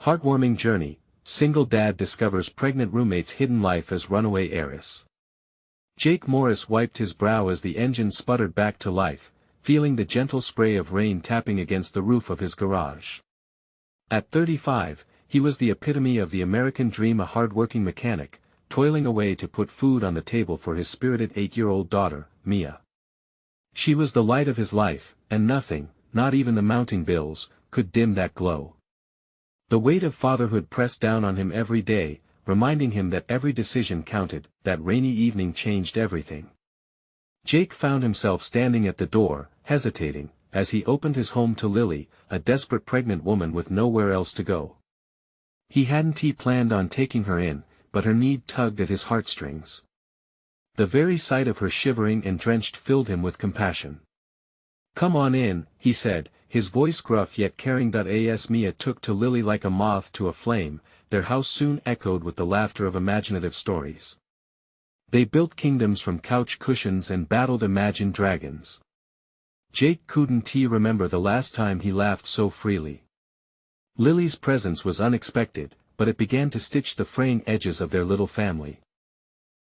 Heartwarming journey, single dad discovers pregnant roommate's hidden life as runaway heiress. Jake Morris wiped his brow as the engine sputtered back to life, feeling the gentle spray of rain tapping against the roof of his garage. At 35, he was the epitome of the American dream, a hard-working mechanic, toiling away to put food on the table for his spirited 8-year-old daughter, Mia. She was the light of his life, and nothing, not even the mounting bills, could dim that glow. The weight of fatherhood pressed down on him every day, reminding him that every decision counted. That rainy evening changed everything. Jake found himself standing at the door, hesitating, as he opened his home to Lily, a desperate pregnant woman with nowhere else to go. He hadn't planned on taking her in, but her need tugged at his heartstrings. The very sight of her shivering and drenched filled him with compassion. "Come on in," he said, his voice gruff yet caring. As Mia took to Lily like a moth to a flame, their house soon echoed with the laughter of imaginative stories. They built kingdoms from couch cushions and battled imagined dragons. Jake couldn't remember the last time he laughed so freely. Lily's presence was unexpected, but it began to stitch the fraying edges of their little family.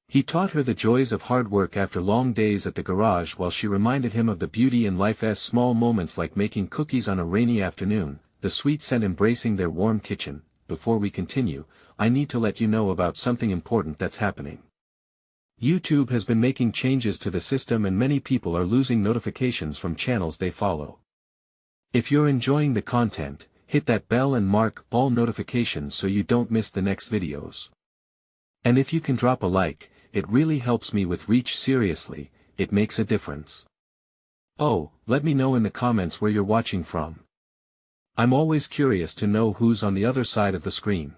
He taught her the joys of hard work after long days at the garage, while she reminded him of the beauty in life's small moments, like making cookies on a rainy afternoon, the sweet scent embracing their warm kitchen. Before we continue, I need to let you know about something important that's happening. YouTube has been making changes to the system, and many people are losing notifications from channels they follow. If you're enjoying the content, hit that bell and mark all notifications so you don't miss the next videos. And if you can drop a like, it really helps me with reach. Seriously, it makes a difference. Oh, let me know in the comments where you're watching from. I'm always curious to know who's on the other side of the screen.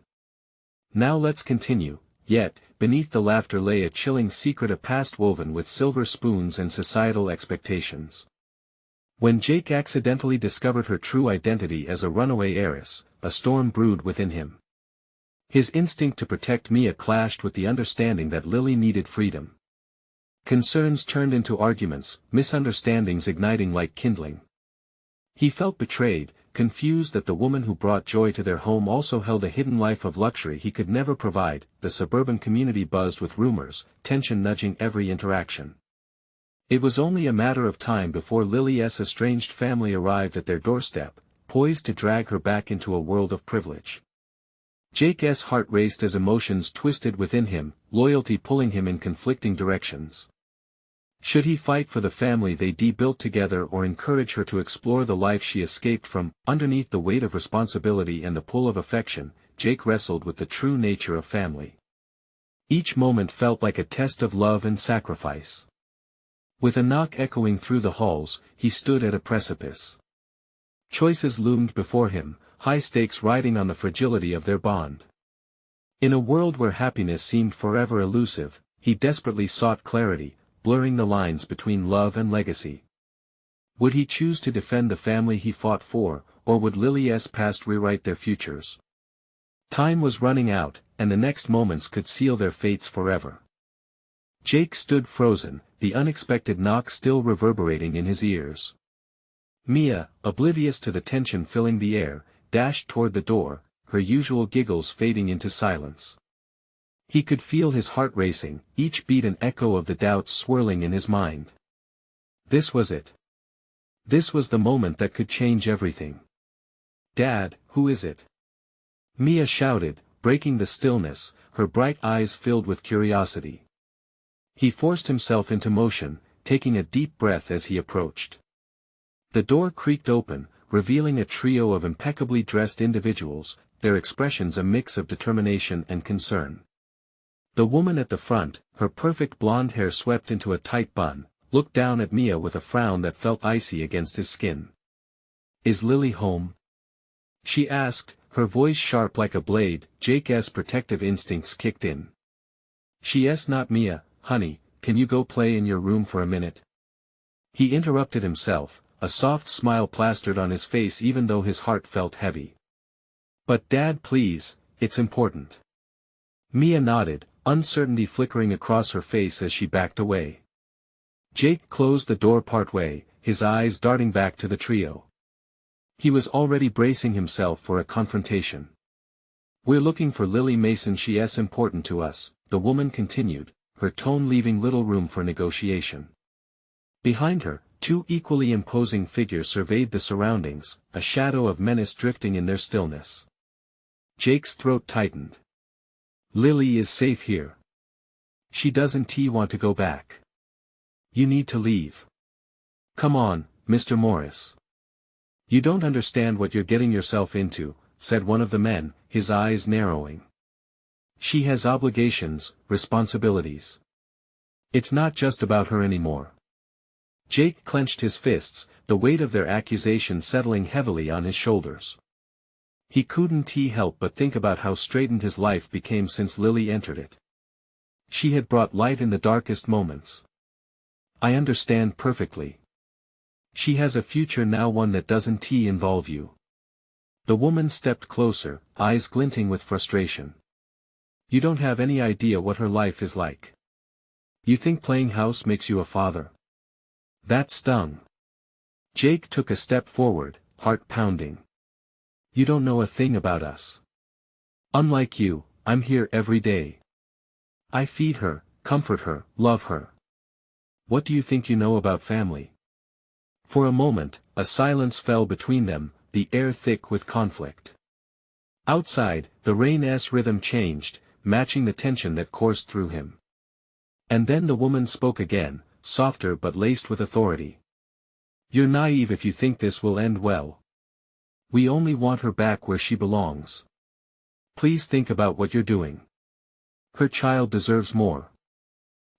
Now let's continue. Yet, beneath the laughter lay a chilling secret, a past woven with silver spoons and societal expectations. When Jake accidentally discovered her true identity as a runaway heiress, a storm brewed within him. His instinct to protect Mia clashed with the understanding that Lily needed freedom. Concerns turned into arguments, misunderstandings igniting like kindling. He felt betrayed, confused that the woman who brought joy to their home also held a hidden life of luxury he could never provide. The suburban community buzzed with rumors, tension nudging every interaction. It was only a matter of time before Lily's estranged family arrived at their doorstep, poised to drag her back into a world of privilege. Jake's heart raced as emotions twisted within him, loyalty pulling him in conflicting directions. Should he fight for the family they built together, or encourage her to explore the life she escaped from? Underneath the weight of responsibility and the pull of affection, Jake wrestled with the true nature of family. Each moment felt like a test of love and sacrifice. With a knock echoing through the halls, he stood at a precipice. Choices loomed before him, high stakes riding on the fragility of their bond. In a world where happiness seemed forever elusive, he desperately sought clarity, blurring the lines between love and legacy. Would he choose to defend the family he fought for, or would Lily's past rewrite their futures? Time was running out, and the next moments could seal their fates forever. Jake stood frozen, the unexpected knock still reverberating in his ears. Mia, oblivious to the tension filling the air, dashed toward the door, her usual giggles fading into silence. He could feel his heart racing, each beat an echo of the doubts swirling in his mind. This was it. This was the moment that could change everything. "Dad, who is it?" Mia shouted, breaking the stillness, her bright eyes filled with curiosity. He forced himself into motion, taking a deep breath as he approached. The door creaked open, revealing a trio of impeccably dressed individuals, their expressions a mix of determination and concern. The woman at the front, her perfect blonde hair swept into a tight bun, looked down at Mia with a frown that felt icy against his skin. "Is Lily home?" she asked, her voice sharp like a blade. Jake's protective instincts kicked in. "She's not, Mia, honey, can you go play in your room for a minute?" He interrupted himself, a soft smile plastered on his face even though his heart felt heavy. "But Dad, please, it's important." Mia nodded, uncertainty flickering across her face as she backed away. Jake closed the door partway, his eyes darting back to the trio. He was already bracing himself for a confrontation. We're looking for Lily Mason. She's important to us, the woman continued, her tone leaving little room for negotiation. Behind her, two equally imposing figures surveyed the surroundings, a shadow of menace drifting in their stillness. Jake's throat tightened. Lily is safe here. She doesn't want to go back. You need to leave. Come on, Mr. Morris. You don't understand what you're getting yourself into, said one of the men, his eyes narrowing. She has obligations, responsibilities. It's not just about her anymore. Jake clenched his fists, the weight of their accusation settling heavily on his shoulders. He couldn't help but think about how straitened his life became since Lily entered it. She had brought light in the darkest moments. I understand perfectly. She has a future now, one that doesn't involve you. The woman stepped closer, eyes glinting with frustration. You don't have any idea what her life is like. You think playing house makes you a father? That stung. Jake took a step forward, heart pounding. You don't know a thing about us. Unlike you, I'm here every day. I feed her, comfort her, love her. What do you think you know about family? For a moment, a silence fell between them, the air thick with conflict. Outside, the rain's rhythm changed, matching the tension that coursed through him. And then the woman spoke again, softer but laced with authority. You're naive if you think this will end well. We only want her back where she belongs. Please think about what you're doing. Her child deserves more.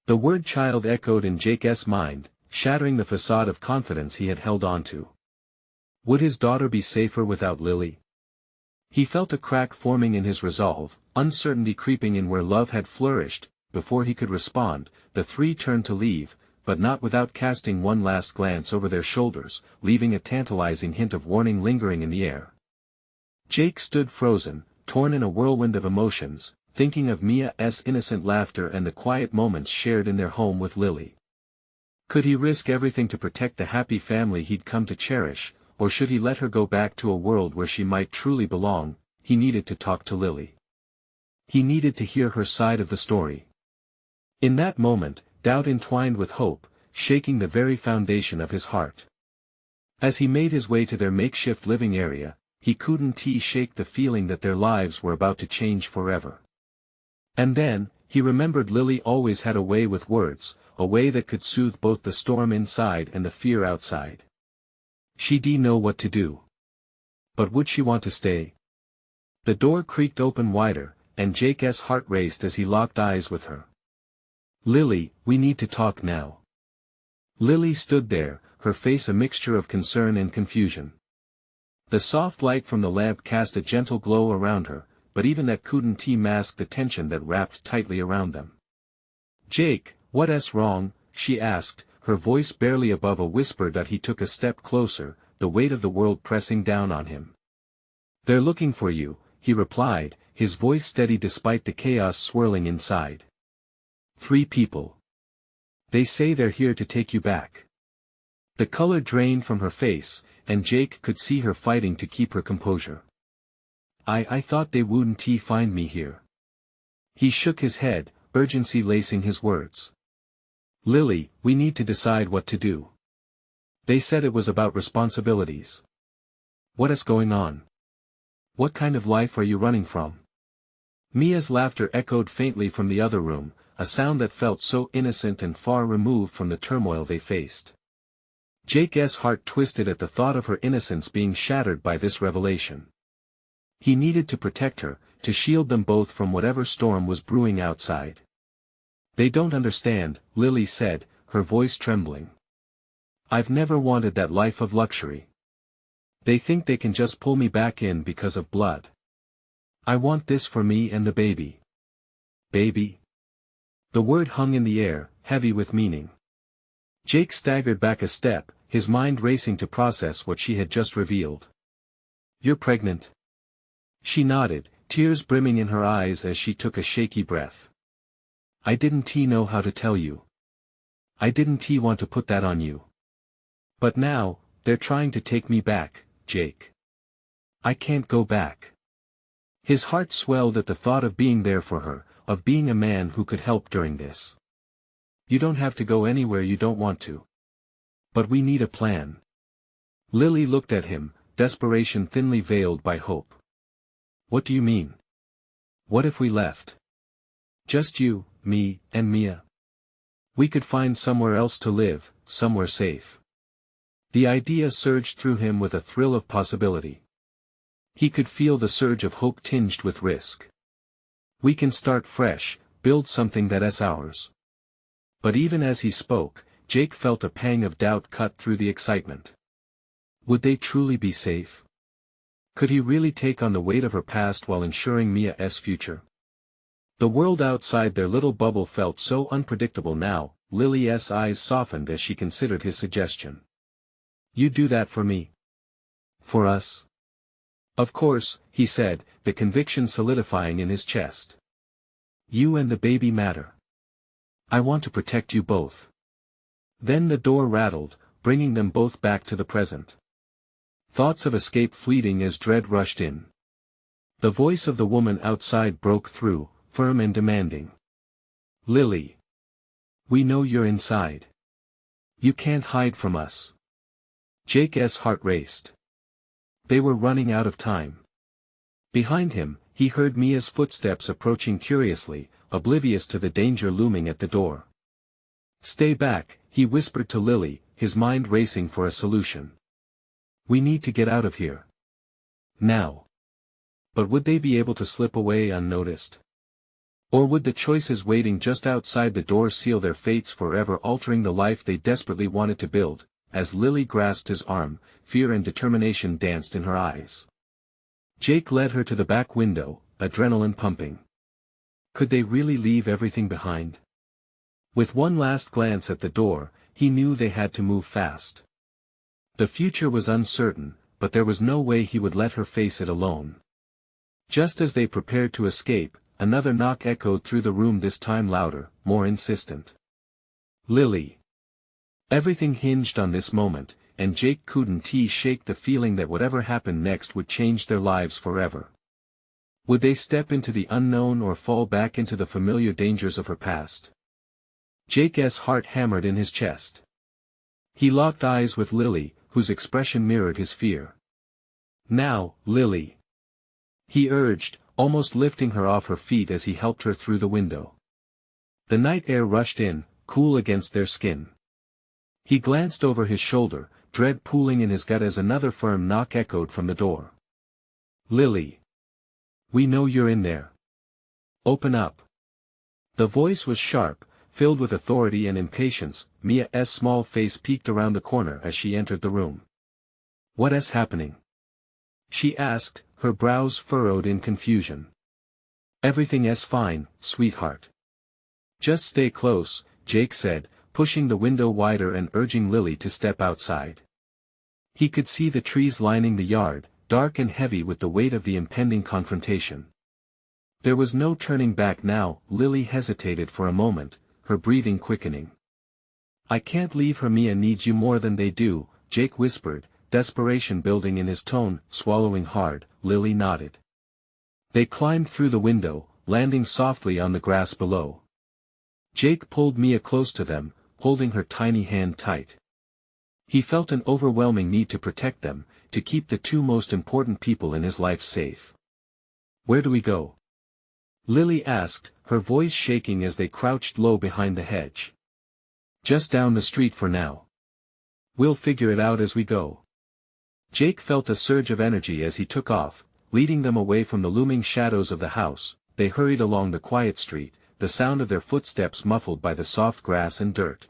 The word child echoed in Jake's mind, shattering the facade of confidence he had held onto. Would his daughter be safer without Lily? He felt a crack forming in his resolve, uncertainty creeping in where love had flourished. Before he could respond, the three turned to leave, but not without casting one last glance over their shoulders, leaving a tantalizing hint of warning lingering in the air. Jake stood frozen, torn in a whirlwind of emotions, thinking of Mia's innocent laughter and the quiet moments shared in their home with Lily. Could he risk everything to protect the happy family he'd come to cherish, or should he let her go back to a world where she might truly belong? He needed to talk to Lily. He needed to hear her side of the story. In that moment, doubt entwined with hope, shaking the very foundation of his heart. As he made his way to their makeshift living area, he couldn't shake the feeling that their lives were about to change forever. And then, he remembered Lily always had a way with words, a way that could soothe both the storm inside and the fear outside. She'd know what to do. But would she want to stay? The door creaked open wider, and Jake's heart raced as he locked eyes with her. Lily, we need to talk now. Lily stood there, her face a mixture of concern and confusion. The soft light from the lamp cast a gentle glow around her, but even that couldn't mask the tension that wrapped tightly around them. Jake, what's wrong? She asked, her voice barely above a whisper. That he took a step closer, the weight of the world pressing down on him. They're looking for you, he replied, his voice steady despite the chaos swirling inside. 3 people. They say they're here to take you back. The color drained from her face, and Jake could see her fighting to keep her composure. I thought they wouldn't find me here. He shook his head, urgency lacing his words. Lily, we need to decide what to do. They said it was about responsibilities. What is going on? What kind of life are you running from? Mia's laughter echoed faintly from the other room, a sound that felt so innocent and far removed from the turmoil they faced. Jake's heart twisted at the thought of her innocence being shattered by this revelation. He needed to protect her, to shield them both from whatever storm was brewing outside. They don't understand, Lily said, her voice trembling. I've never wanted that life of luxury. They think they can just pull me back in because of blood. I want this for me and the baby. Baby? The word hung in the air, heavy with meaning. Jake staggered back a step, his mind racing to process what she had just revealed. You're pregnant? She nodded, tears brimming in her eyes as she took a shaky breath. I didn't know how to tell you. I didn't want to put that on you. But now, they're trying to take me back, Jake. I can't go back. His heart swelled at the thought of being there for her, of being a man who could help during this. You don't have to go anywhere you don't want to. But we need a plan. Lily looked at him, desperation thinly veiled by hope. What do you mean? What if we left? Just you, me, and Mia. We could find somewhere else to live, somewhere safe. The idea surged through him with a thrill of possibility. He could feel the surge of hope tinged with risk. We can start fresh, build something that's ours. But even as he spoke, Jake felt a pang of doubt cut through the excitement. Would they truly be safe? Could he really take on the weight of her past while ensuring Mia's future? The world outside their little bubble felt so unpredictable now. Lily's eyes softened as she considered his suggestion. You do that for me? For us? Of course, he said, the conviction solidifying in his chest. You and the baby matter. I want to protect you both. Then the door rattled, bringing them both back to the present. Thoughts of escape fleeting as dread rushed in. The voice of the woman outside broke through, firm and demanding. Lily. We know you're inside. You can't hide from us. Jake's heart raced. They were running out of time. Behind him, he heard Mia's footsteps approaching curiously, oblivious to the danger looming at the door. Stay back, he whispered to Lily, his mind racing for a solution. We need to get out of here. Now. But would they be able to slip away unnoticed? Or would the choices waiting just outside the door seal their fates forever, altering the life they desperately wanted to build? As Lily grasped his arm, fear and determination danced in her eyes. Jake led her to the back window, adrenaline pumping. Could they really leave everything behind? With one last glance at the door, he knew they had to move fast. The future was uncertain, but there was no way he would let her face it alone. Just as they prepared to escape, another knock echoed through the room, this time louder, more insistent. Lily. Everything hinged on this moment, and Jake couldn't shake the feeling that whatever happened next would change their lives forever. Would they step into the unknown or fall back into the familiar dangers of her past? Jake's heart hammered in his chest. He locked eyes with Lily, whose expression mirrored his fear. Now, Lily. He urged, almost lifting her off her feet as he helped her through the window. The night air rushed in, cool against their skin. He glanced over his shoulder, dread pooling in his gut as another firm knock echoed from the door. Lily. We know you're in there. Open up. The voice was sharp, filled with authority and impatience. Mia's small face peeked around the corner as she entered the room. What's happening? She asked, her brows furrowed in confusion. Everything's fine, sweetheart. Just stay close, Jake said, pushing the window wider and urging Lily to step outside. He could see the trees lining the yard, dark and heavy with the weight of the impending confrontation. There was no turning back now. Lily hesitated for a moment, her breathing quickening. I can't leave her. Mia needs you more than they do, Jake whispered, desperation building in his tone. Swallowing hard, Lily nodded. They climbed through the window, landing softly on the grass below. Jake pulled Mia close to them, holding her tiny hand tight. He felt an overwhelming need to protect them, to keep the two most important people in his life safe. Where do we go? Lily asked, her voice shaking as they crouched low behind the hedge. Just down the street for now. We'll figure it out as we go. Jake felt a surge of energy as he took off, leading them away from the looming shadows of the house. They hurried along the quiet street, the sound of their footsteps muffled by the soft grass and dirt.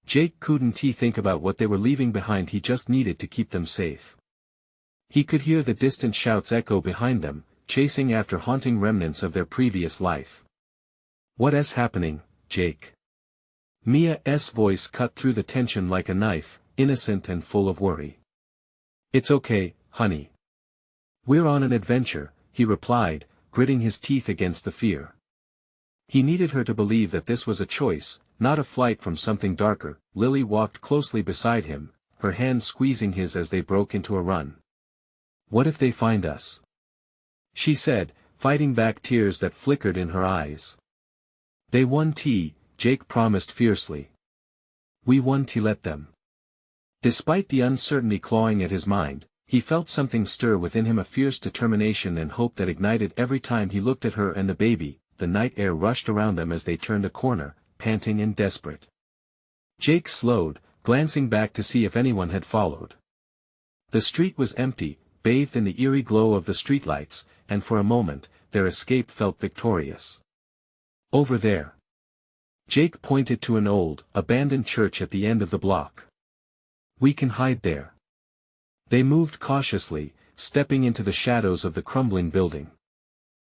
Jake couldn't think about what they were leaving behind. He just needed to keep them safe. He could hear the distant shouts echo behind them, chasing after haunting remnants of their previous life. What's happening, Jake? Mia's voice cut through the tension like a knife, innocent and full of worry. It's okay, honey. We're on an adventure, he replied, gritting his teeth against the fear. He needed her to believe that this was a choice, not a flight from something darker. Lily walked closely beside him, her hand squeezing his as they broke into a run. What if they find us? she said, fighting back tears that flickered in her eyes. They won tea, Jake promised fiercely. We won to let them. Despite the uncertainty clawing at his mind, he felt something stir within him, a fierce determination and hope that ignited every time he looked at her and the baby. The night air rushed around them as they turned a corner, panting and desperate. Jake slowed, glancing back to see if anyone had followed. The street was empty, bathed in the eerie glow of the streetlights, and for a moment, their escape felt victorious. Over there. Jake pointed to an old, abandoned church at the end of the block. We can hide there. They moved cautiously, stepping into the shadows of the crumbling building.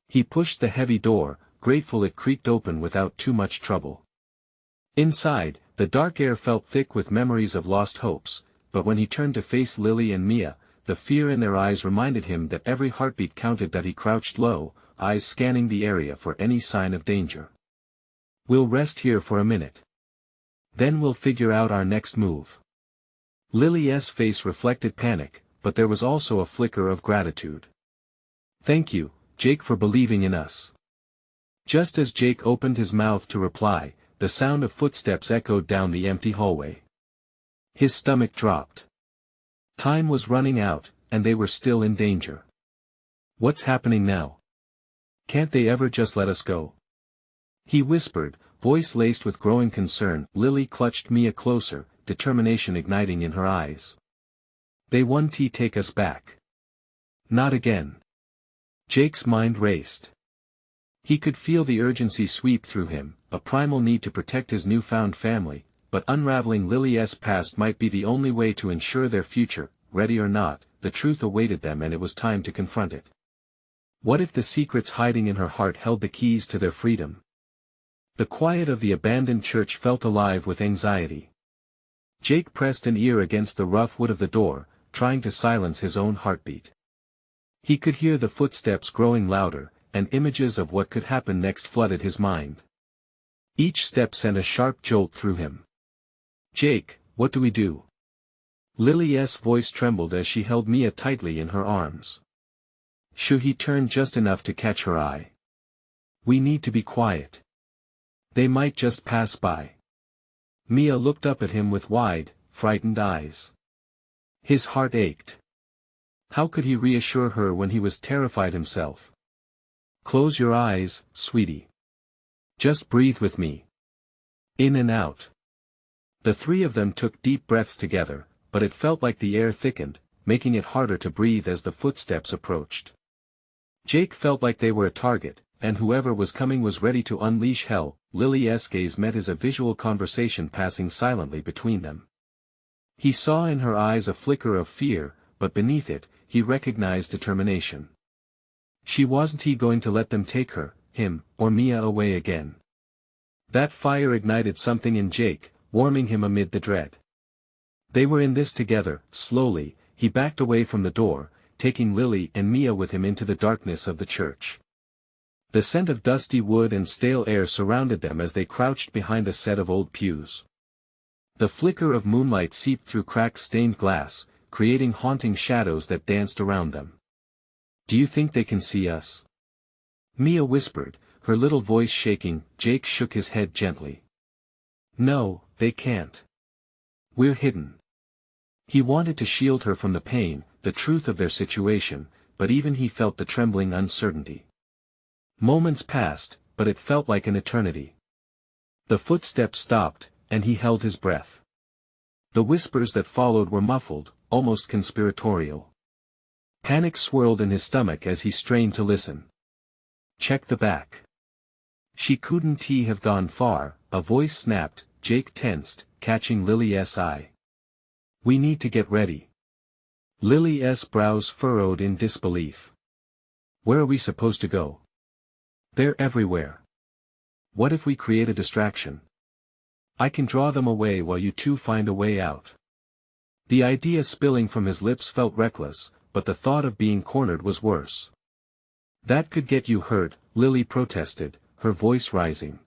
He pushed the heavy door, grateful it creaked open without too much trouble. Inside, the dark air felt thick with memories of lost hopes, but when he turned to face Lily and Mia, the fear in their eyes reminded him that every heartbeat counted. That he crouched low, eyes scanning the area for any sign of danger. We'll rest here for a minute. Then we'll figure out our next move. Lily's face reflected panic, but there was also a flicker of gratitude. Thank you, Jake, for believing in us. Just as Jake opened his mouth to reply, the sound of footsteps echoed down the empty hallway. His stomach dropped. Time was running out, and they were still in danger. What's happening now? Can't they ever just let us go? He whispered, voice laced with growing concern. Lily clutched Mia closer, determination igniting in her eyes. They won't take us back. Not again. Jake's mind raced. He could feel the urgency sweep through him, a primal need to protect his newfound family, but unraveling Lily's past might be the only way to ensure their future. Ready or not, the truth awaited them, and it was time to confront it. What if the secrets hiding in her heart held the keys to their freedom? The quiet of the abandoned church felt alive with anxiety. Jake pressed an ear against the rough wood of the door, trying to silence his own heartbeat. He could hear the footsteps growing louder, and images of what could happen next flooded his mind. Each step sent a sharp jolt through him. Jake, what do we do? Lily's voice trembled as she held Mia tightly in her arms. Should he turn just enough to catch her eye? We need to be quiet. They might just pass by. Mia looked up at him with wide, frightened eyes. His heart ached. How could he reassure her when he was terrified himself? Close your eyes, sweetie. Just breathe with me. In and out. The three of them took deep breaths together, but it felt like the air thickened, making it harder to breathe as the footsteps approached. Jake felt like they were a target, and whoever was coming was ready to unleash hell. Lily's gaze met his, a visual conversation passing silently between them. He saw in her eyes a flicker of fear, but beneath it, he recognized determination. She wasn't going to let them take her, him, or Mia away again. That fire ignited something in Jake, warming him amid the dread. They were in this together. Slowly, he backed away from the door, taking Lily and Mia with him into the darkness of the church. The scent of dusty wood and stale air surrounded them as they crouched behind a set of old pews. The flicker of moonlight seeped through crack-stained glass, creating haunting shadows that danced around them. Do you think they can see us? Mia whispered, her little voice shaking. Jake shook his head gently. No, they can't. We're hidden. He wanted to shield her from the pain, the truth of their situation, but even he felt the trembling uncertainty. Moments passed, but it felt like an eternity. The footsteps stopped, and he held his breath. The whispers that followed were muffled, almost conspiratorial. Panic swirled in his stomach as he strained to listen. Check the back. She couldn't have gone far, a voice snapped. Jake tensed, catching Lily's eye. We need to get ready. Lily's brows furrowed in disbelief. Where are we supposed to go? They're everywhere. What if we create a distraction? I can draw them away while you two find a way out. The idea spilling from his lips felt reckless, but the thought of being cornered was worse. That could get you hurt, Lily protested, her voice rising.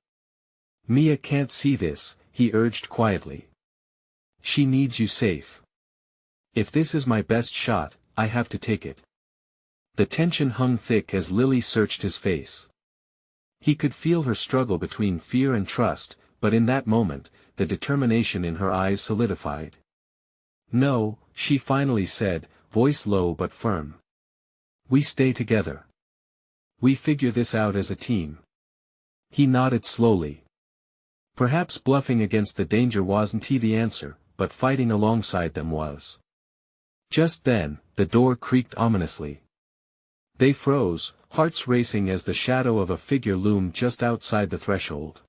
Mia can't see this, he urged quietly. She needs you safe. If this is my best shot, I have to take it. The tension hung thick as Lily searched his face. He could feel her struggle between fear and trust, but in that moment, the determination in her eyes solidified. "No," she finally said, voice low but firm. "We stay together. We figure this out as a team." He nodded slowly. Perhaps bluffing against the danger wasn't the answer, but fighting alongside them was. Just then, the door creaked ominously. They froze, hearts racing as the shadow of a figure loomed just outside the threshold.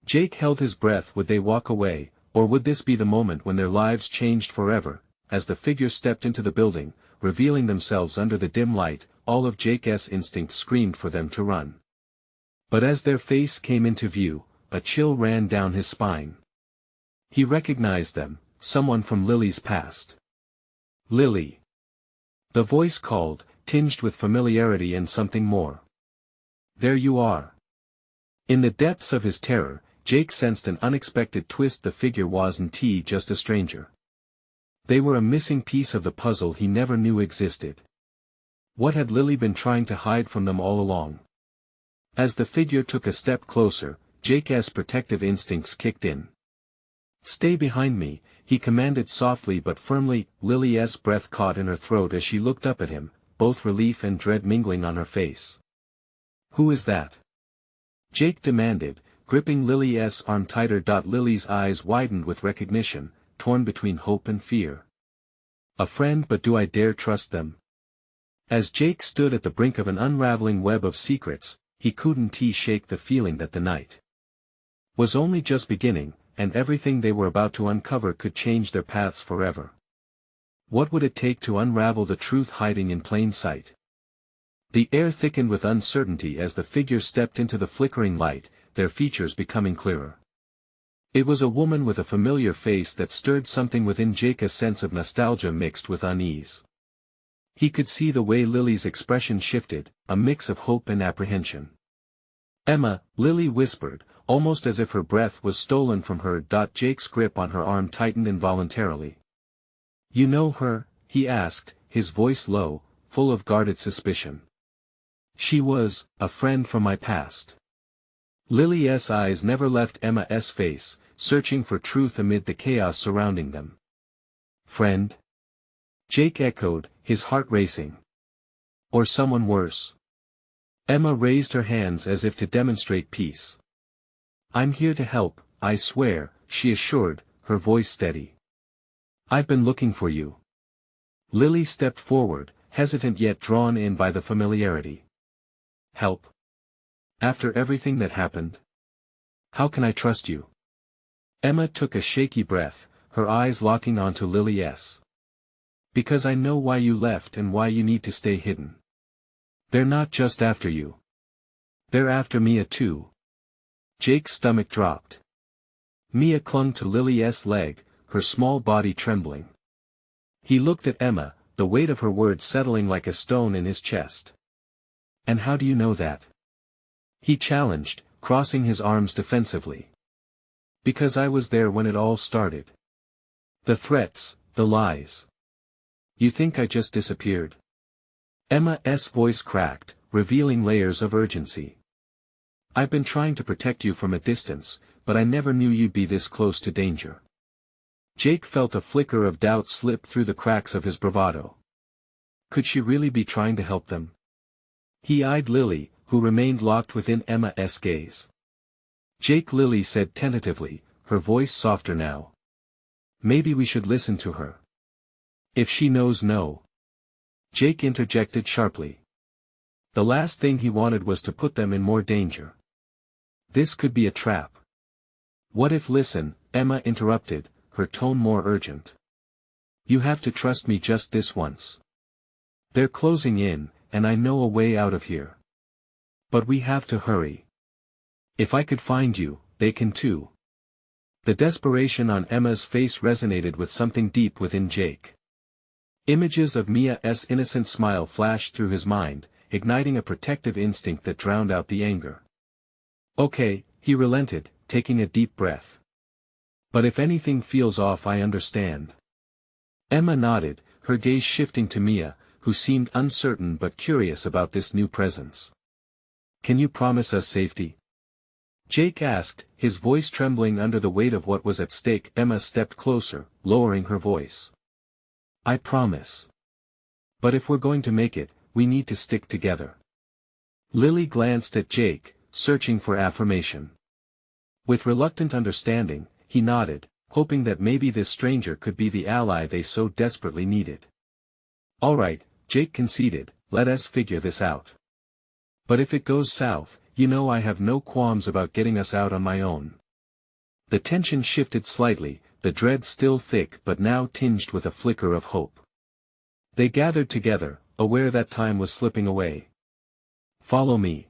Jake held his breath. Would they walk away, or would this be the moment when their lives changed forever? As the figure stepped into the building, revealing themselves under the dim light, all of Jake's instinct screamed for them to run. But as their face came into view, a chill ran down his spine. He recognized them, someone from Lily's past. "Lily." The voice called, tinged with familiarity and something more. "There you are." In the depths of his terror, Jake sensed an unexpected twist. The figure wasn't just a stranger. They were a missing piece of the puzzle he never knew existed. What had Lily been trying to hide from them all along? As the figure took a step closer, Jake's protective instincts kicked in. "Stay behind me," he commanded softly but firmly. Lily's breath caught in her throat as she looked up at him, both relief and dread mingling on her face. "Who is that?" Jake demanded, gripping Lily's arm tighter. Lily's eyes widened with recognition, torn between hope and fear. "A friend, but do I dare trust them?" As Jake stood at the brink of an unraveling web of secrets, he couldn't shake the feeling that the night was only just beginning, and everything they were about to uncover could change their paths forever. What would it take to unravel the truth hiding in plain sight? The air thickened with uncertainty as the figure stepped into the flickering light, their features becoming clearer. It was a woman with a familiar face that stirred something within Jake, a sense of nostalgia mixed with unease. He could see the way Lily's expression shifted, a mix of hope and apprehension. "Emma," Lily whispered, almost as if her breath was stolen from her. Jake's grip on her arm tightened involuntarily. "You know her?" he asked, his voice low, full of guarded suspicion. "She was a friend from my past." Lily's eyes never left Emma's face, searching for truth amid the chaos surrounding them. "Friend?" Jake echoed, his heart racing. "Or someone worse?" Emma raised her hands as if to demonstrate peace. "I'm here to help, I swear," she assured, her voice steady. "I've been looking for you." Lily stepped forward, hesitant yet drawn in by the familiarity. "Help? After everything that happened? How can I trust you?" Emma took a shaky breath, her eyes locking onto Lily's. "Because I know why you left and why you need to stay hidden. They're not just after you. They're after Mia too." Jake's stomach dropped. Mia clung to Lily's leg, her small body trembling. He looked at Emma, the weight of her words settling like a stone in his chest. "And how do you know that?" he challenged, crossing his arms defensively. "Because I was there when it all started. The threats, the lies. You think I just disappeared?" Emma's voice cracked, revealing layers of urgency. "I've been trying to protect you from a distance, but I never knew you'd be this close to danger." Jake felt a flicker of doubt slip through the cracks of his bravado. Could she really be trying to help them? He eyed Lily, who remained locked within Emma's gaze. "Jake," Lily said tentatively, her voice softer now. "Maybe we should listen to her. If she knows no." Jake interjected sharply. The last thing he wanted was to put them in more danger. This could be a trap. "What if?" "Listen," Emma interrupted, her tone more urgent. "You have to trust me just this once. They're closing in, and I know a way out of here. But we have to hurry. If I could find you, they can too." The desperation on Emma's face resonated with something deep within Jake. Images of Mia's innocent smile flashed through his mind, igniting a protective instinct that drowned out the anger. "Okay," he relented, taking a deep breath. "But if anything feels off, I understand." Emma nodded, her gaze shifting to Mia, who seemed uncertain but curious about this new presence. "Can you promise us safety?" Jake asked, his voice trembling under the weight of what was at stake. Emma stepped closer, lowering her voice. "I promise. But if we're going to make it, we need to stick together." Lily glanced at Jake, searching for affirmation. With reluctant understanding, he nodded, hoping that maybe this stranger could be the ally they so desperately needed. "All right," Jake conceded, "let us figure this out. But if it goes south, you know I have no qualms about getting us out on my own." The tension shifted slightly, the dread still thick but now tinged with a flicker of hope. They gathered together, aware that time was slipping away. "Follow me,"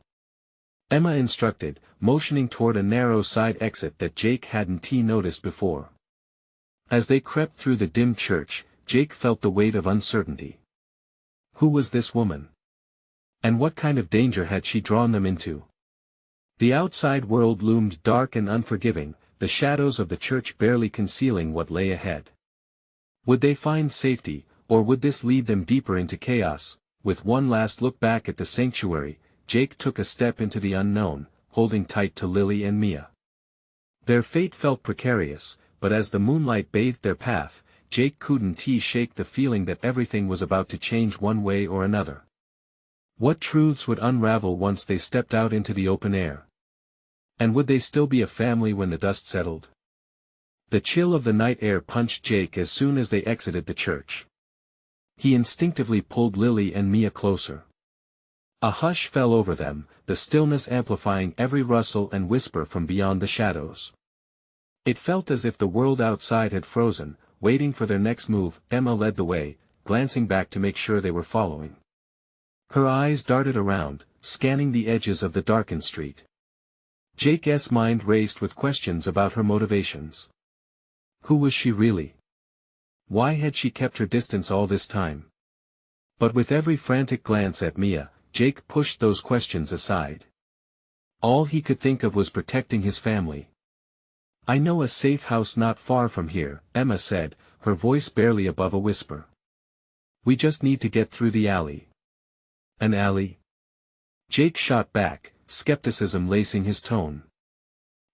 Emma instructed, motioning toward a narrow side exit that Jake hadn't noticed before. As they crept through the dim church, Jake felt the weight of uncertainty. Who was this woman? And what kind of danger had she drawn them into? The outside world loomed dark and unforgiving, the shadows of the church barely concealing what lay ahead. Would they find safety, or would this lead them deeper into chaos? With one last look back at the sanctuary, Jake took a step into the unknown, holding tight to Lily and Mia. Their fate felt precarious, but as the moonlight bathed their path, Jake couldn't shake the feeling that everything was about to change one way or another. What truths would unravel once they stepped out into the open air? And would they still be a family when the dust settled? The chill of the night air punched Jake as soon as they exited the church. He instinctively pulled Lily and Mia closer. A hush fell over them, the stillness amplifying every rustle and whisper from beyond the shadows. It felt as if the world outside had frozen, waiting for their next move. Emma led the way, glancing back to make sure they were following. Her eyes darted around, scanning the edges of the darkened street. Jake's mind raced with questions about her motivations. Who was she really? Why had she kept her distance all this time? But with every frantic glance at Mia, Jake pushed those questions aside. All he could think of was protecting his family. "I know a safe house not far from here," Emma said, her voice barely above a whisper. "We just need to get through the alley." "An alley?" Jake shot back, skepticism lacing his tone.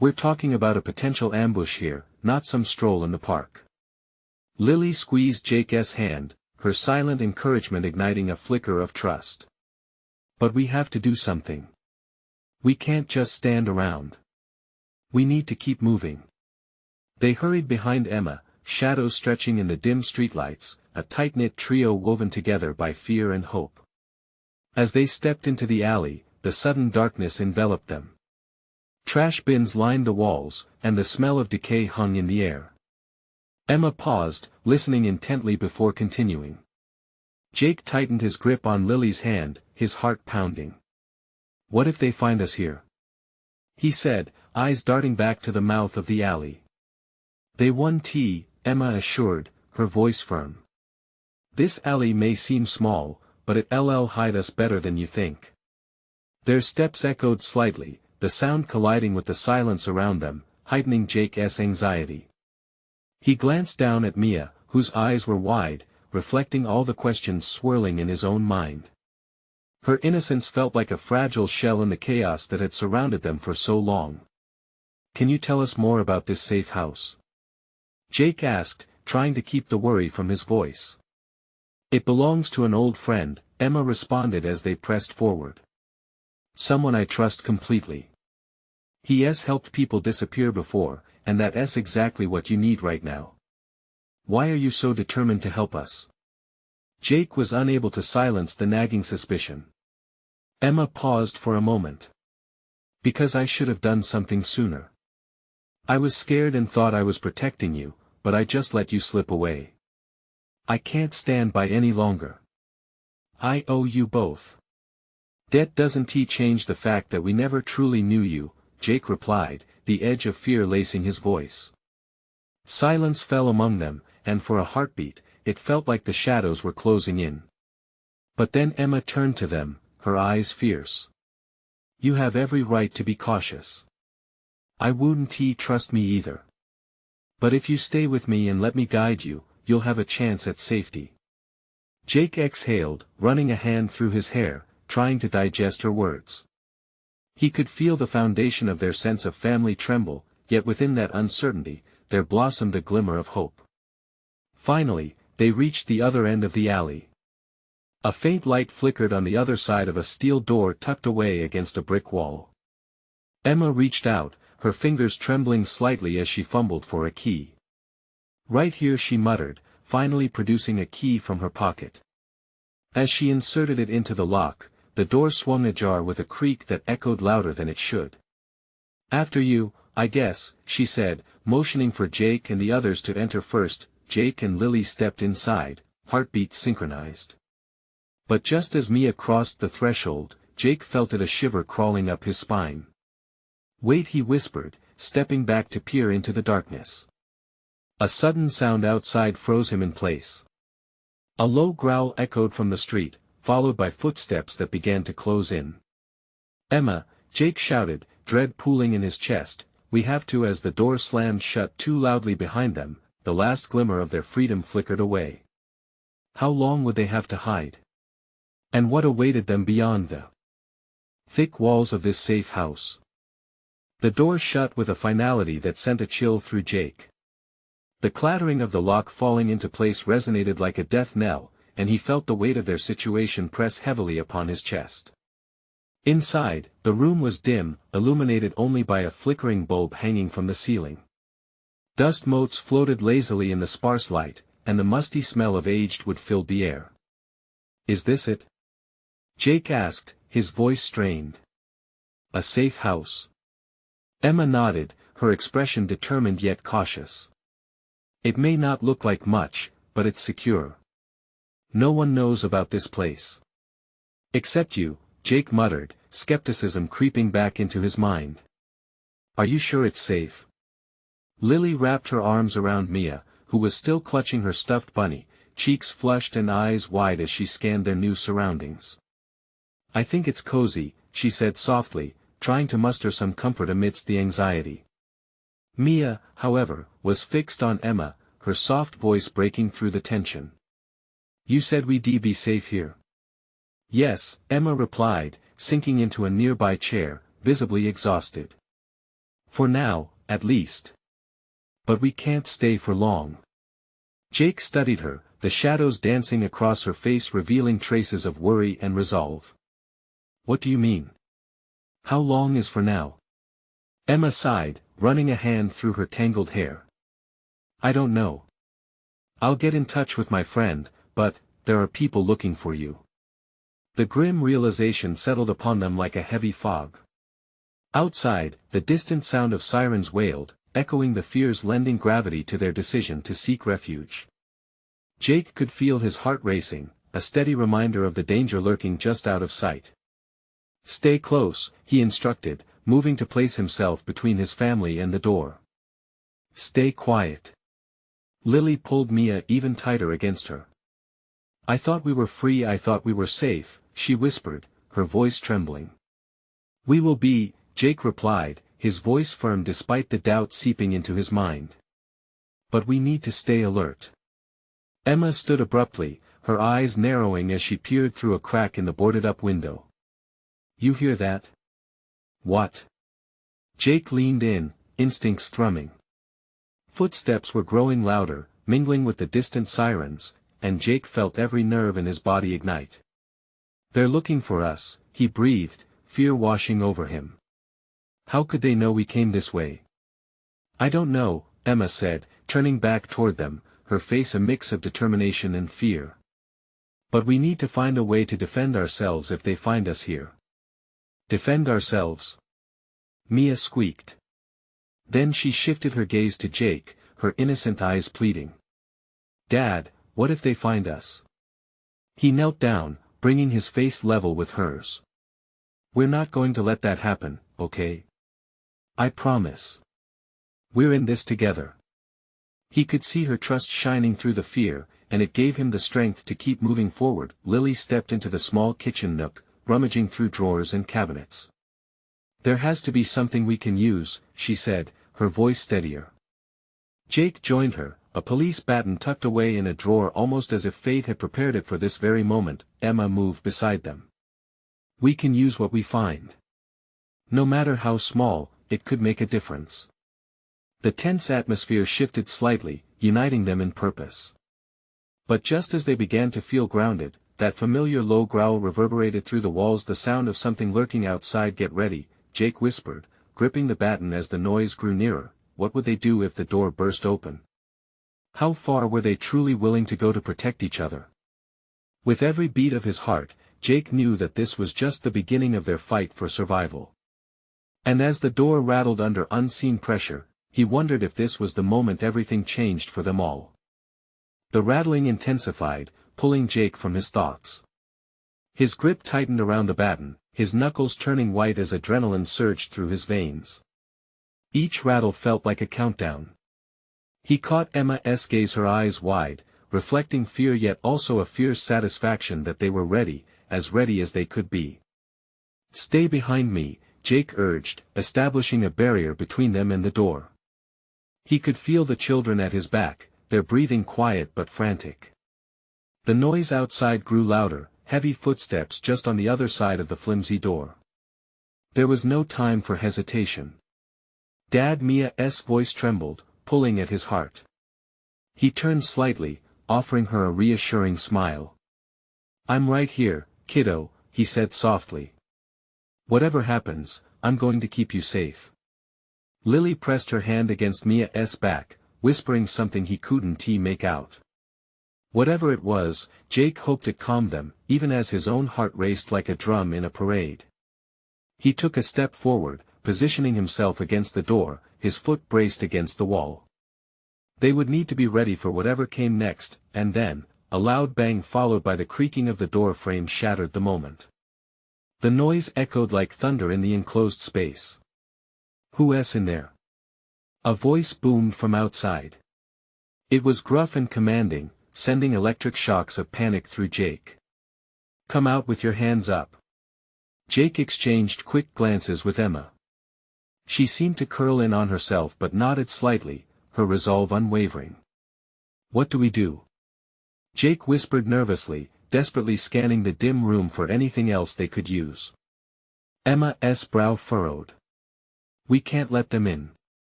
"We're talking about a potential ambush here, not some stroll in the park." Lily squeezed Jake's hand, her silent encouragement igniting a flicker of trust. "But we have to do something. We can't just stand around. We need to keep moving." They hurried behind Emma, shadows stretching in the dim streetlights, a tight-knit trio woven together by fear and hope. As they stepped into the alley, the sudden darkness enveloped them. Trash bins lined the walls, and the smell of decay hung in the air. Emma paused, listening intently before continuing. Jake tightened his grip on Lily's hand, his heart pounding. "What if they find us here?" he said, eyes darting back to the mouth of the alley. "They won't," Emma assured, her voice firm. "This alley may seem small, but it'll hide us better than you think." Their steps echoed slightly, the sound colliding with the silence around them, heightening Jake's anxiety. He glanced down at Mia, whose eyes were wide, reflecting all the questions swirling in his own mind. Her innocence felt like a fragile shell in the chaos that had surrounded them for so long. "Can you tell us more about this safe house?" Jake asked, trying to keep the worry from his voice. "It belongs to an old friend," Emma responded as they pressed forward. "Someone I trust completely. He has helped people disappear before, and that's exactly what you need right now. Why are you so determined to help us?" Jake was unable to silence the nagging suspicion. Emma paused for a moment. "Because I should have done something sooner. I was scared and thought I was protecting you, but I just let you slip away. I can't stand by any longer. I owe you both." "Debt doesn't change the fact that we never truly knew you," Jake replied, the edge of fear lacing his voice. Silence fell among them, and for a heartbeat, it felt like the shadows were closing in. But then Emma turned to them, her eyes fierce. "You have every right to be cautious. I wouldn't trust me either. But if you stay with me and let me guide you, you'll have a chance at safety." Jake exhaled, running a hand through his hair, trying to digest her words. He could feel the foundation of their sense of family tremble, yet within that uncertainty, there blossomed a glimmer of hope. Finally, they reached the other end of the alley. A faint light flickered on the other side of a steel door tucked away against a brick wall. Emma reached out, her fingers trembling slightly as she fumbled for a key. "Right here," she muttered, finally producing a key from her pocket. As she inserted it into the lock, the door swung ajar with a creak that echoed louder than it should. "After you, I guess," she said, motioning for Jake and the others to enter first. Jake and Lily stepped inside, heartbeats synchronized. But just as Mia crossed the threshold, Jake felt a shiver crawling up his spine. "Wait," he whispered, stepping back to peer into the darkness. A sudden sound outside froze him in place. A low growl echoed from the street, followed by footsteps that began to close in. "Emma," Jake shouted, dread pooling in his chest, "we have to." As the door slammed shut too loudly behind them, the last glimmer of their freedom flickered away. How long would they have to hide? And what awaited them beyond the thick walls of this safe house? The door shut with a finality that sent a chill through Jake. The clattering of the lock falling into place resonated like a death knell, and he felt the weight of their situation press heavily upon his chest. Inside, the room was dim, illuminated only by a flickering bulb hanging from the ceiling. Dust motes floated lazily in the sparse light, and the musty smell of aged wood filled the air. "Is this it?" Jake asked, his voice strained. "A safe house?" Emma nodded, her expression determined yet cautious. "It may not look like much, but it's secure. No one knows about this place." "Except you," Jake muttered, skepticism creeping back into his mind. "Are you sure it's safe?" Lily wrapped her arms around Mia, who was still clutching her stuffed bunny, cheeks flushed and eyes wide as she scanned their new surroundings. "I think it's cozy," she said softly, trying to muster some comfort amidst the anxiety. Mia, however, was fixed on Emma, her soft voice breaking through the tension. "You said we'd be safe here?" "Yes," Emma replied, sinking into a nearby chair, visibly exhausted. "For now, at least. But we can't stay for long." Jake studied her, the shadows dancing across her face revealing traces of worry and resolve. "What do you mean? How long is for now?" Emma sighed, running a hand through her tangled hair. "I don't know. I'll get in touch with my friend, but there are people looking for you." The grim realization settled upon them like a heavy fog. Outside, the distant sound of sirens wailed, echoing the fears lending gravity to their decision to seek refuge. Jake could feel his heart racing, a steady reminder of the danger lurking just out of sight. "Stay close," he instructed, moving to place himself between his family and the door. "Stay quiet." Lily pulled Mia even tighter against her. "I thought we were free, I thought we were safe," she whispered, her voice trembling. "We will be," Jake replied, his voice firm despite the doubt seeping into his mind. "But we need to stay alert." Emma stood abruptly, her eyes narrowing as she peered through a crack in the boarded-up window. "You hear that?" "What?" Jake leaned in, instincts thrumming. Footsteps were growing louder, mingling with the distant sirens, and Jake felt every nerve in his body ignite. "They're looking for us," he breathed, fear washing over him. "How could they know we came this way?" "I don't know," Emma said, turning back toward them, her face a mix of determination and fear. "But we need to find a way to defend ourselves if they find us here." "Defend ourselves?" Mia squeaked. Then she shifted her gaze to Jake, her innocent eyes pleading. "Dad, what if they find us?" He knelt down, bringing his face level with hers. "We're not going to let that happen, okay? I promise. We're in this together." He could see her trust shining through the fear, and it gave him the strength to keep moving forward. Lily stepped into the small kitchen nook, rummaging through drawers and cabinets. "There has to be something we can use," she said, her voice steadier. Jake joined her, a police baton tucked away in a drawer almost as if fate had prepared it for this very moment. Emma moved beside them. "We can use what we find. No matter how small, it could make a difference." The tense atmosphere shifted slightly, uniting them in purpose. But just as they began to feel grounded, that familiar low growl reverberated through the walls, the sound of something lurking outside. "Get ready," Jake whispered, gripping the baton as the noise grew nearer. What would they do if the door burst open? How far were they truly willing to go to protect each other? With every beat of his heart, Jake knew that this was just the beginning of their fight for survival. And as the door rattled under unseen pressure, he wondered if this was the moment everything changed for them all. The rattling intensified, pulling Jake from his thoughts. His grip tightened around the baton, his knuckles turning white as adrenaline surged through his veins. Each rattle felt like a countdown. He caught Emma's gaze, her eyes wide, reflecting fear yet also a fierce satisfaction that they were ready as they could be. "Stay behind me," Jake urged, establishing a barrier between them and the door. He could feel the children at his back, their breathing quiet but frantic. The noise outside grew louder, heavy footsteps just on the other side of the flimsy door. There was no time for hesitation. Dad, Mia's voice trembled, pulling at his heart. He turned slightly, offering her a reassuring smile. "I'm right here, kiddo," he said softly. "Whatever happens, I'm going to keep you safe." Lily pressed her hand against Mia's back, whispering something he couldn't make out. Whatever it was, Jake hoped it calmed them, even as his own heart raced like a drum in a parade. He took a step forward, positioning himself against the door, his foot braced against the wall. They would need to be ready for whatever came next, and then, a loud bang followed by the creaking of the door frame shattered the moment. The noise echoed like thunder in the enclosed space. "Who's in there?" A voice boomed from outside. It was gruff and commanding, sending electric shocks of panic through Jake. "Come out with your hands up." Jake exchanged quick glances with Emma. She seemed to curl in on herself but nodded slightly, her resolve unwavering. "What do we do?" Jake whispered nervously, desperately scanning the dim room for anything else they could use. Emma's brow furrowed. "We can't let them in.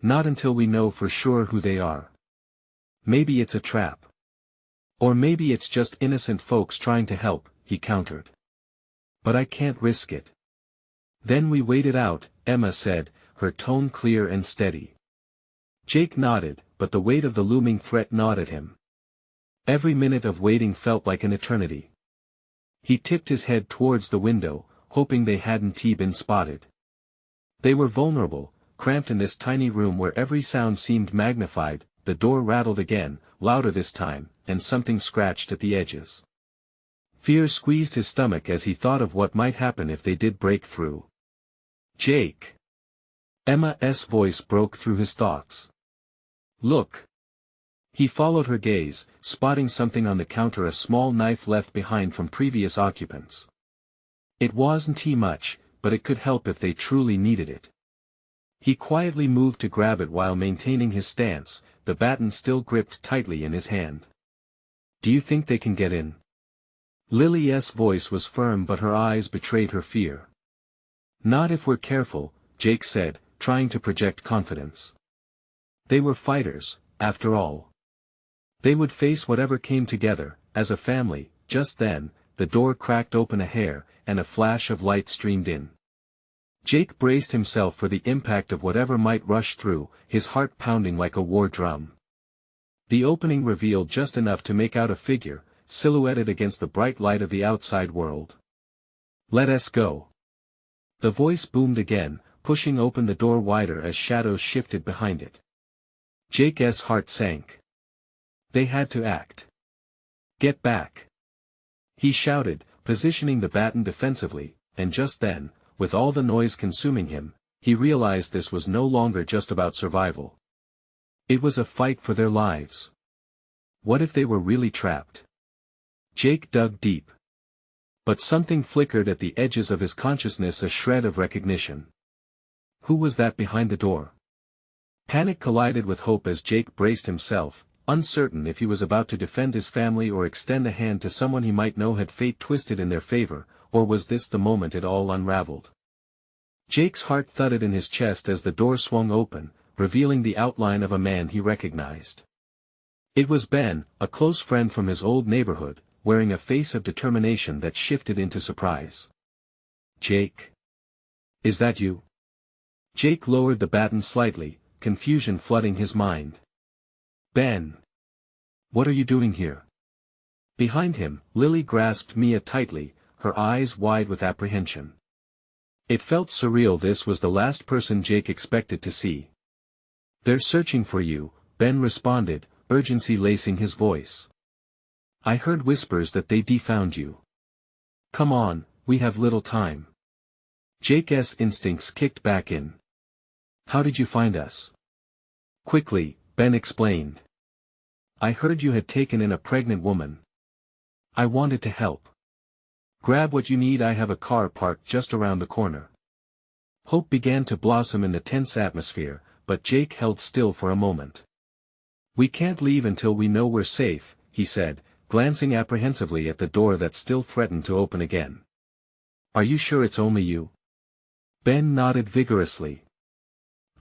Not until we know for sure who they are. Maybe it's a trap. Or maybe it's just innocent folks trying to help," he countered. "But I can't risk it." "Then we wait it out," Emma said, her tone clear and steady. Jake nodded, but the weight of the looming threat gnawed at him. Every minute of waiting felt like an eternity. He tipped his head towards the window, hoping they hadn't been spotted. They were vulnerable, cramped in this tiny room where every sound seemed magnified. The door rattled again, louder this time, and something scratched at the edges. Fear squeezed his stomach as he thought of what might happen if they did break through. "Jake!" Emma's voice broke through his thoughts. "Look!" He followed her gaze, spotting something on the counter, a small knife left behind from previous occupants. It wasn't much, but it could help if they truly needed it. He quietly moved to grab it while maintaining his stance, the baton still gripped tightly in his hand. "Do you think they can get in?" Lily's voice was firm but her eyes betrayed her fear. "Not if we're careful," Jake said, trying to project confidence. They were fighters, after all. They would face whatever came together, as a family. Just then, the door cracked open a hair, and a flash of light streamed in. Jake braced himself for the impact of whatever might rush through, his heart pounding like a war drum. The opening revealed just enough to make out a figure, silhouetted against the bright light of the outside world. "Let us go." The voice boomed again, pushing open the door wider as shadows shifted behind it. Jake's heart sank. They had to act. "Get back!" he shouted, positioning the baton defensively, and just then, with all the noise consuming him, he realized this was no longer just about survival. It was a fight for their lives. What if they were really trapped? Jake dug deep. But something flickered at the edges of his consciousness, a shred of recognition. Who was that behind the door? Panic collided with hope as Jake braced himself, uncertain if he was about to defend his family or extend a hand to someone he might know had fate twisted in their favor, or was this the moment it all unraveled? Jake's heart thudded in his chest as the door swung open, revealing the outline of a man he recognized. It was Ben, a close friend from his old neighborhood, wearing a face of determination that shifted into surprise. "Jake? Is that you?" Jake lowered the baton slightly, confusion flooding his mind. "Ben! What are you doing here?" Behind him, Lily grasped Mia tightly, her eyes wide with apprehension. It felt surreal. This was the last person Jake expected to see. "They're searching for you," Ben responded, urgency lacing his voice. "I heard whispers that they found you. Come on, we have little time." Jake's instincts kicked back in. "How did you find us?" Quickly, Ben explained. "I heard you had taken in a pregnant woman. I wanted to help. Grab what you need. I have a car parked just around the corner." Hope began to blossom in the tense atmosphere, but Jake held still for a moment. "We can't leave until we know we're safe," he said, glancing apprehensively at the door that still threatened to open again. "Are you sure it's only you?" Ben nodded vigorously.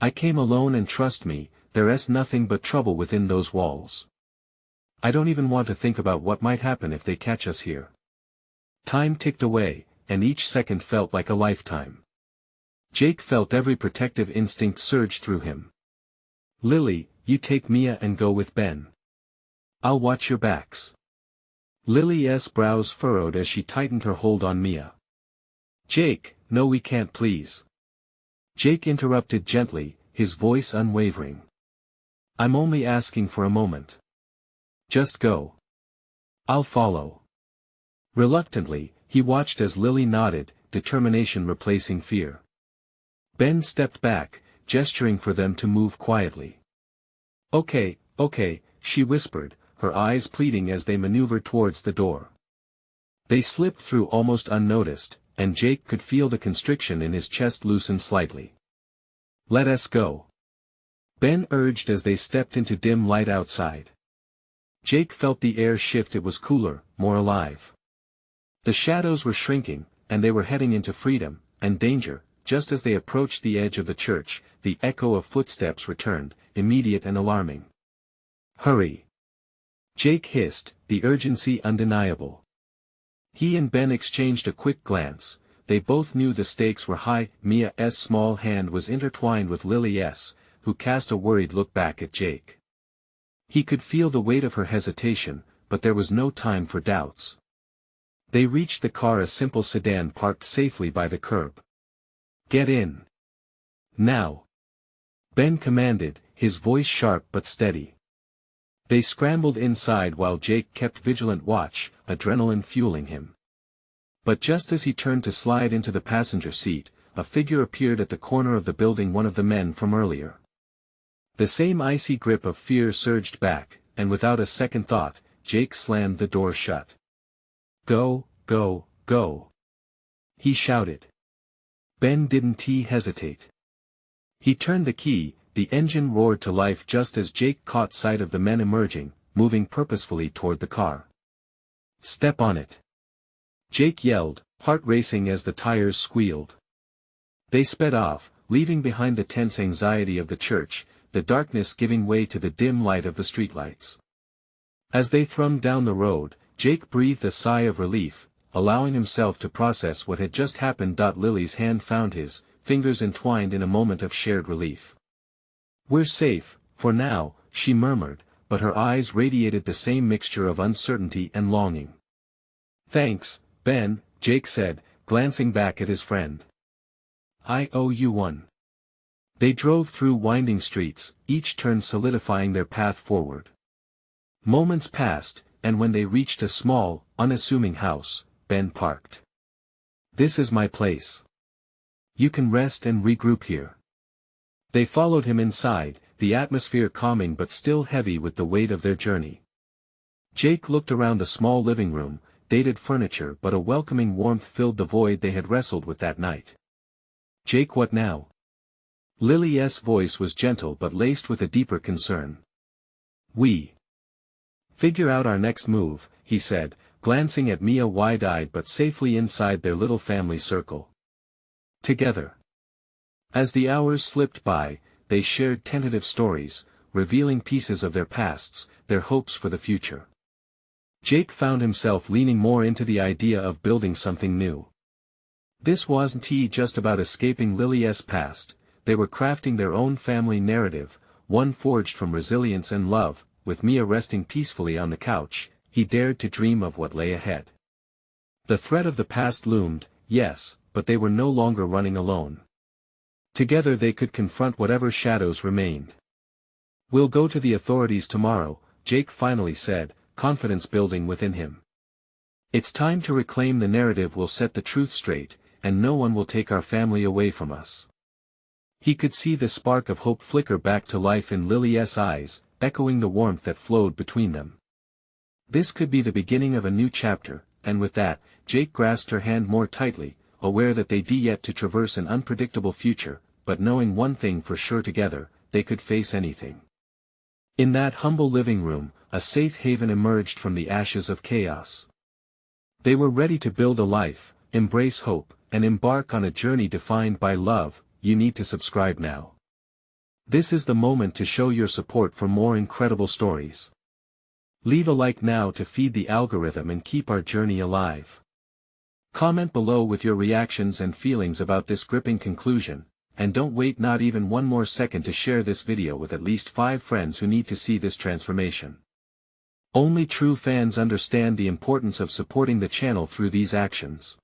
"I came alone and trust me, there's nothing but trouble within those walls. I don't even want to think about what might happen if they catch us here." Time ticked away, and each second felt like a lifetime. Jake felt every protective instinct surge through him. "Lily, you take Mia and go with Ben. I'll watch your backs." Lily's brows furrowed as she tightened her hold on Mia. "Jake, no, we can't, please." Jake interrupted gently, his voice unwavering. "I'm only asking for a moment. Just go. I'll follow." Reluctantly, he watched as Lily nodded, determination replacing fear. Ben stepped back, gesturing for them to move quietly. Okay, she whispered, her eyes pleading as they maneuvered towards the door. They slipped through almost unnoticed, and Jake could feel the constriction in his chest loosen slightly. "Let us go," Ben urged as they stepped into dim light outside. Jake felt the air shift. It was cooler, more alive. The shadows were shrinking, and they were heading into freedom, and danger. Just as they approached the edge of the church, the echo of footsteps returned, immediate and alarming. "Hurry!" Jake hissed, the urgency undeniable. He and Ben exchanged a quick glance. They both knew the stakes were high. Mia's small hand was intertwined with Lily's, who cast a worried look back at Jake. He could feel the weight of her hesitation, but there was no time for doubts. They reached the car, a simple sedan parked safely by the curb. "Get in. Now," Ben commanded, his voice sharp but steady. They scrambled inside while Jake kept vigilant watch, adrenaline fueling him. But just as he turned to slide into the passenger seat, a figure appeared at the corner of the building, one of the men from earlier. The same icy grip of fear surged back, and without a second thought, Jake slammed the door shut. "Go, go, go!" he shouted. Ben didn't hesitate. He turned the key, the engine roared to life just as Jake caught sight of the men emerging, moving purposefully toward the car. "Step on it!" Jake yelled, heart racing as the tires squealed. They sped off, leaving behind the tense anxiety of the church, the darkness giving way to the dim light of the streetlights. As they thrummed down the road, Jake breathed a sigh of relief, allowing himself to process what had just happened. Lily's hand found his, fingers entwined in a moment of shared relief. "We're safe, for now," she murmured, but her eyes radiated the same mixture of uncertainty and longing. "Thanks, Ben," Jake said, glancing back at his friend. "I owe you one." They drove through winding streets, each turn solidifying their path forward. Moments passed, and when they reached a small, unassuming house, Ben parked. "This is my place. You can rest and regroup here." They followed him inside, the atmosphere calming but still heavy with the weight of their journey. Jake looked around the small living room, dated furniture, but a welcoming warmth filled the void they had wrestled with that night. "Jake, what now?" Lily's voice was gentle but laced with a deeper concern. "We figure out our next move," he said, glancing at Mia wide-eyed but safely inside their little family circle. "Together." As the hours slipped by, they shared tentative stories, revealing pieces of their pasts, their hopes for the future. Jake found himself leaning more into the idea of building something new. This wasn't just about escaping Lily's past, they were crafting their own family narrative, one forged from resilience and love. With Mia resting peacefully on the couch, he dared to dream of what lay ahead. The threat of the past loomed, yes, but they were no longer running alone. Together they could confront whatever shadows remained. "We'll go to the authorities tomorrow," Jake finally said, confidence building within him. "It's time to reclaim the narrative. We'll set the truth straight, and no one will take our family away from us." He could see the spark of hope flicker back to life in Lily's eyes, echoing the warmth that flowed between them. This could be the beginning of a new chapter, and with that, Jake grasped her hand more tightly, aware that they'd yet to traverse an unpredictable future, but knowing one thing for sure: together, they could face anything. In that humble living room, a safe haven emerged from the ashes of chaos. They were ready to build a life, embrace hope, and embark on a journey defined by love. You need to subscribe now. This is the moment to show your support for more incredible stories. Leave a like now to feed the algorithm and keep our journey alive. Comment below with your reactions and feelings about this gripping conclusion, and don't wait not even one more second to share this video with at least 5 friends who need to see this transformation. Only true fans understand the importance of supporting the channel through these actions.